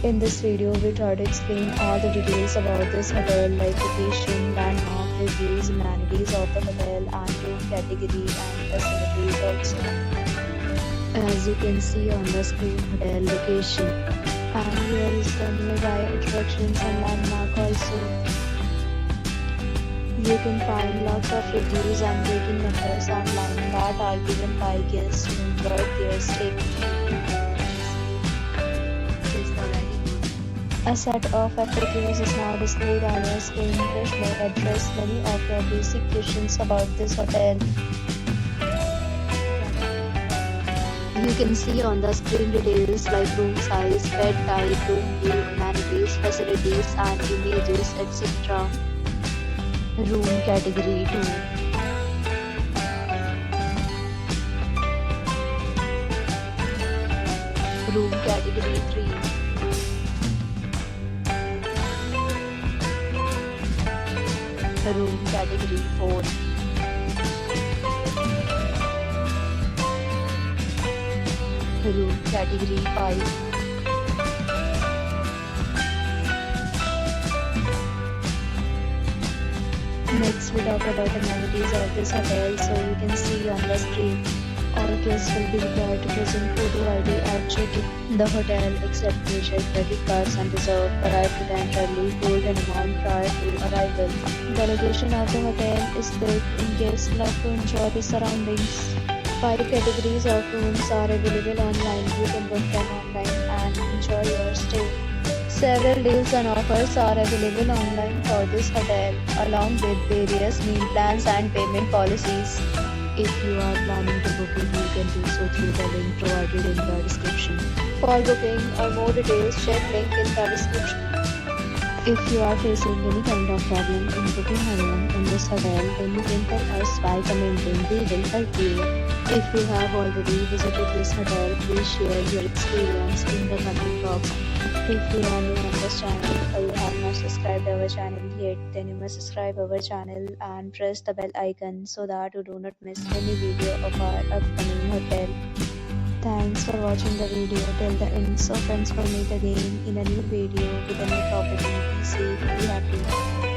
In this video, we try to explain all the details about this hotel like location, landmark, reviews, amenities of the hotel and room category and facilities also. As you can see on the screen, hotel location. And here is the nearby attractions and landmark also. You can find lots of reviews and rating numbers online that are given by guests who enjoyed their stay. A set of FAQs is now displayed on your screen which may address many of your basic questions about this hotel. You can see on the screen details like room size, bed type, room view, amenities, facilities and images, etc. Room category 2. Room category 3. Room category 4. Room category 5. Next we talk about amenities of this hotel. So you can see on the screen, all guests will be required to present photo ID at check-in. The hotel accepts major credit cards and reserve the right to temporarily hold an amount prior to arrival. The location of the hotel is good and guests love to enjoy the surroundings. 5 categories of rooms are available online. You can book them online and enjoy your stay. Several deals and offers are available online for this hotel, along with various meal plans and payment policies. If you are planning to book it, you can do so through the link provided in the description. For booking or more details, check link in the description. If you are facing any kind of problem in booking a room in this hotel, then you can tell us by commenting. We will help you. If you have already visited this hotel, please share your experience in the comment box. If you are new on this channel or you have not subscribed our channel yet, then you must subscribe our channel and press the bell icon so that you do not miss any video of our upcoming hotel. Thanks for watching the video till the end. So friends, we'll meet again in a new video with a new property. Be safe, be happy.